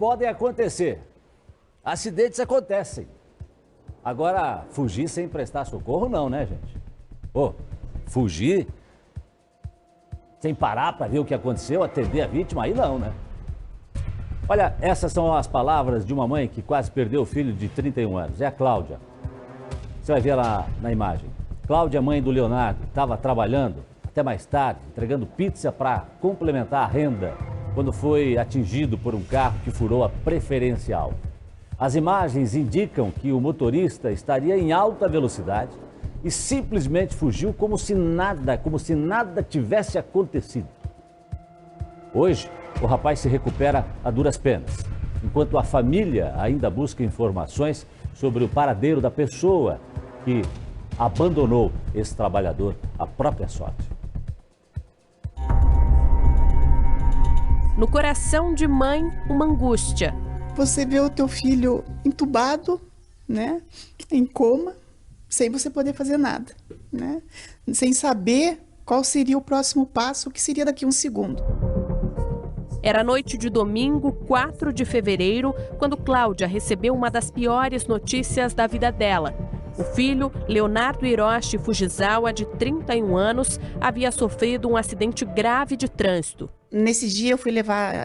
Podem acontecer. Acidentes acontecem. Agora, fugir sem prestar socorro não, né, gente? Pô, fugir sem parar para ver o que aconteceu, atender a vítima, aí não, né? Olha, essas são as palavras de uma mãe que quase perdeu o filho de 31 anos. É a Cláudia. Você vai ver lá na imagem. Cláudia, mãe do Leonardo, estava trabalhando até mais tarde, entregando pizza para complementar a renda, quando foi atingido por um carro que furou a preferencial. As imagens indicam que o motorista estaria em alta velocidade e simplesmente fugiu como se nada tivesse acontecido. Hoje, o rapaz se recupera a duras penas, enquanto a família ainda busca informações sobre o paradeiro da pessoa que abandonou esse trabalhador à própria sorte. No coração de mãe, uma angústia. Você vê o teu filho entubado, né, em coma, sem você poder fazer nada, né, sem saber qual seria o próximo passo, o que seria daqui a um segundo. Era noite de domingo, 4 de fevereiro, quando Cláudia recebeu uma das piores notícias da vida dela. O filho, Leonardo Hiroshi Fujisawa, de 31 anos, havia sofrido um acidente grave de trânsito. Nesse dia eu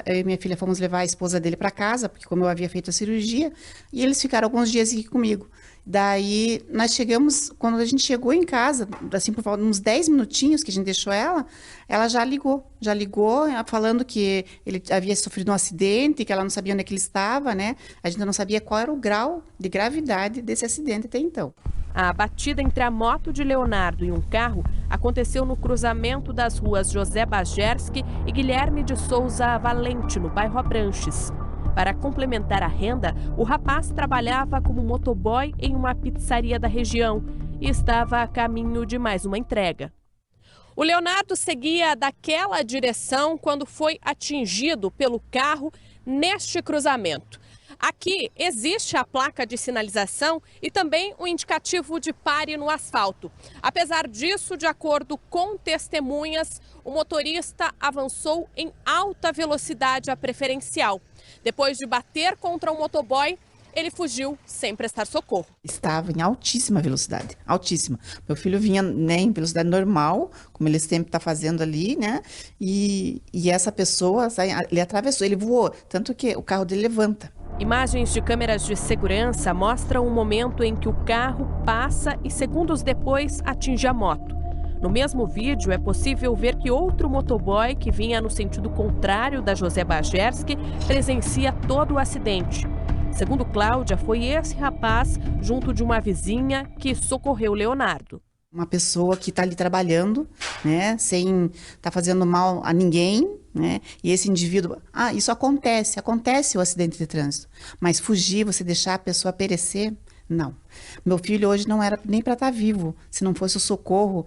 e minha filha fomos levar a esposa dele para casa, porque como eu havia feito a cirurgia, e eles ficaram alguns dias aqui comigo. Daí nós chegamos, quando a gente chegou em casa, assim por volta de uns 10 minutinhos que a gente deixou ela já ligou falando que ele havia sofrido um acidente, que ela não sabia onde é que ele estava, né? A gente não sabia qual era o grau de gravidade desse acidente até então. A batida entre a moto de Leonardo e um carro aconteceu no cruzamento das ruas José Bajerski e Guilherme de Souza Valente, no bairro Abranches. Para complementar a renda, o rapaz trabalhava como motoboy em uma pizzaria da região e estava a caminho de mais uma entrega. O Leonardo seguia daquela direção quando foi atingido pelo carro neste cruzamento. Aqui existe a placa de sinalização e também o indicativo de pare no asfalto. Apesar disso, de acordo com testemunhas, o motorista avançou em alta velocidade à preferencial. Depois de bater contra o motoboy, ele fugiu sem prestar socorro. Estava em altíssima velocidade, altíssima. Meu filho vinha, né, em velocidade normal, como ele sempre está fazendo ali, né? E essa pessoa, ele atravessou, ele voou, tanto que o carro dele levanta. Imagens de câmeras de segurança mostram o momento em que o carro passa e segundos depois atinge a moto. No mesmo vídeo é possível ver que outro motoboy que vinha no sentido contrário da José Bajerski presencia todo o acidente. Segundo Cláudia, foi esse rapaz, junto de uma vizinha, que socorreu Leonardo. Uma pessoa que está ali trabalhando, né, sem estar fazendo mal a ninguém, né, e esse indivíduo, isso acontece o acidente de trânsito, mas fugir, você deixar a pessoa perecer, não. Meu filho hoje não era nem para estar vivo, se não fosse o socorro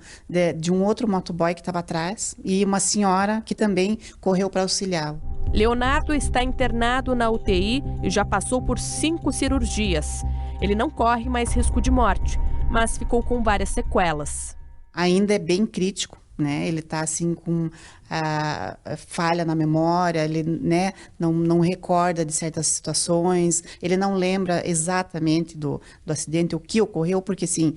de um outro motoboy que estava atrás e uma senhora que também correu para auxiliá-lo. Leonardo está internado na UTI e já passou por 5 cirurgias. Ele não corre mais risco de morte, mas ficou com várias sequelas. Ainda é bem crítico, né? Ele está assim com falha na memória, ele, né, não recorda de certas situações, ele não lembra exatamente do acidente, o que ocorreu, porque assim,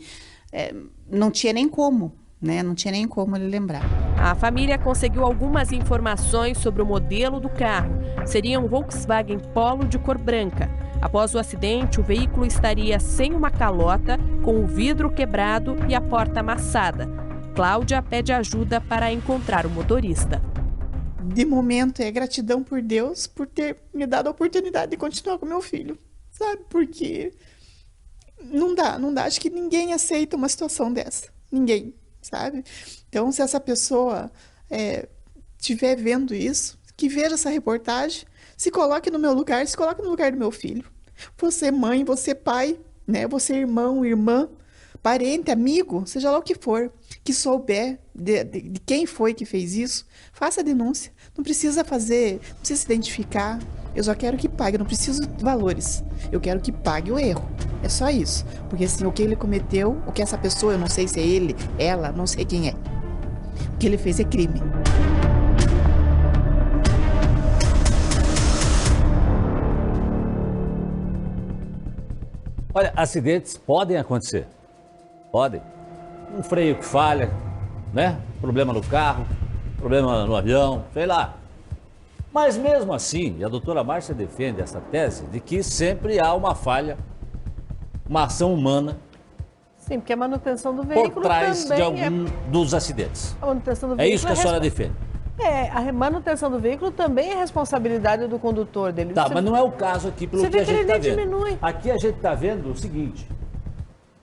não tinha nem como. Né? Não tinha nem como ele lembrar. A família conseguiu algumas informações sobre o modelo do carro. Seria um Volkswagen Polo de cor branca. Após o acidente, o veículo estaria sem uma calota, com o vidro quebrado e a porta amassada. Cláudia pede ajuda para encontrar o motorista. De momento, é gratidão por Deus por ter me dado a oportunidade de continuar com meu filho, sabe? Porque não dá. Acho que ninguém aceita uma situação dessa. Ninguém. Sabe? Então, se essa pessoa estiver vendo isso, que veja essa reportagem, se coloque no meu lugar, se coloque no lugar do meu filho. Você mãe, você pai, né? Você irmão, irmã, parente, amigo, seja lá o que for, que souber de quem foi que fez isso, faça a denúncia. Não precisa fazer, não precisa se identificar. Eu só quero que pague, eu não preciso de valores. Eu quero que pague o erro. É só isso. Porque assim, o que ele cometeu, o que essa pessoa, eu não sei se é ele, ela, não sei quem é. O que ele fez é crime. Olha, acidentes podem acontecer. Podem. Um freio que falha, né? Problema no carro, problema no avião, sei lá. Mas mesmo assim, e a doutora Márcia defende essa tese de que sempre há uma falha, uma ação humana Sim, porque a manutenção do veículo por trás de também algum dos acidentes. A manutenção do É veículo isso que a senhora defende. a manutenção do veículo também é responsabilidade do condutor dele. Tá, mas não é o caso aqui pelo que a gente está vendo. Diminui. Aqui a gente está vendo o seguinte,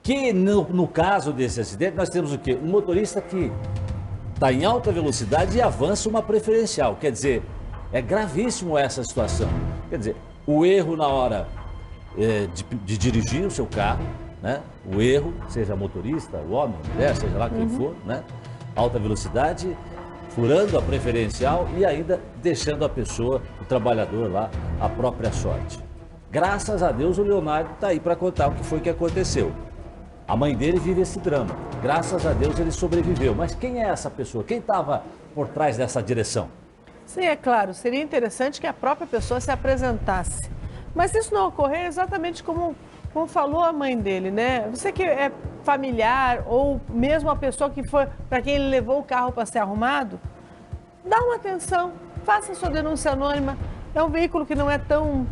que no caso desse acidente nós temos o quê? Um motorista que está em alta velocidade e avança uma preferencial. Quer dizer, é gravíssimo essa situação. Quer dizer, o erro na hora de dirigir o seu carro, né? O erro, seja motorista, o homem, a mulher, seja lá quem for, né? Alta velocidade, furando a preferencial e ainda deixando a pessoa, o trabalhador lá, à própria sorte. Graças a Deus o Leonardo está aí para contar o que foi que aconteceu. A mãe dele vive esse drama. Graças a Deus ele sobreviveu. Mas quem é essa pessoa? Quem estava por trás dessa direção? Sim, é claro, seria interessante que a própria pessoa se apresentasse. Mas isso não ocorrer exatamente como falou a mãe dele, né? Você que é familiar ou mesmo a pessoa que foi para quem ele levou o carro para ser arrumado, dá uma atenção, faça sua denúncia anônima. É um veículo que não é tão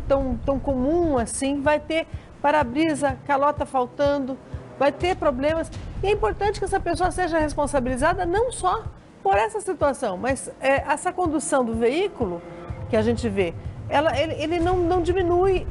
comum assim, vai ter para-brisa, calota faltando, vai ter problemas. E é importante que essa pessoa seja responsabilizada não só por essa situação, mas essa condução do veículo que a gente vê, ele não diminui,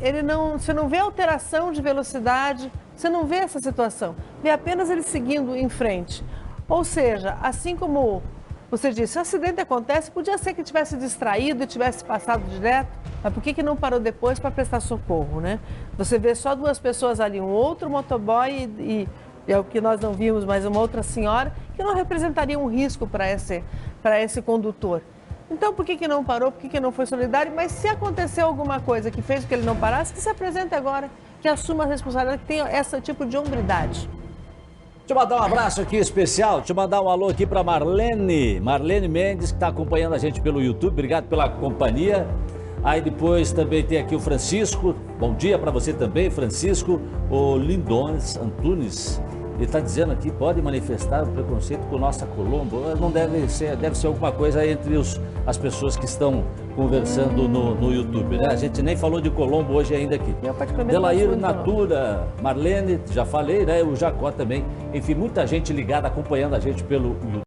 você não vê alteração de velocidade, você não vê essa situação, vê apenas ele seguindo em frente. Ou seja, assim como você disse, se o acidente acontece, podia ser que tivesse distraído e tivesse passado direto, mas por que não parou depois para prestar socorro, né? Você vê só duas pessoas ali, um outro motoboy e é o que nós não vimos, mas uma outra senhora, que não representaria um risco para esse condutor. Então, por que não parou? Por que não foi solidário? Mas se aconteceu alguma coisa que fez com que ele não parasse, que se apresente agora, que assuma a responsabilidade, que tenha esse tipo de hombridade. Deixa eu mandar um abraço aqui especial, deixa eu mandar um alô aqui para Marlene Mendes, que está acompanhando a gente pelo YouTube, obrigado pela companhia. Aí depois também tem aqui o Francisco, bom dia para você também, Francisco. O Lindones Antunes, ele está dizendo aqui, pode manifestar o preconceito com nossa Colombo. Não deve ser alguma coisa entre as pessoas que estão conversando no YouTube, né? A gente nem falou de Colombo hoje ainda aqui. Delair Natura, Marlene, já falei, né? O Jacó também. Enfim, muita gente ligada, acompanhando a gente pelo YouTube.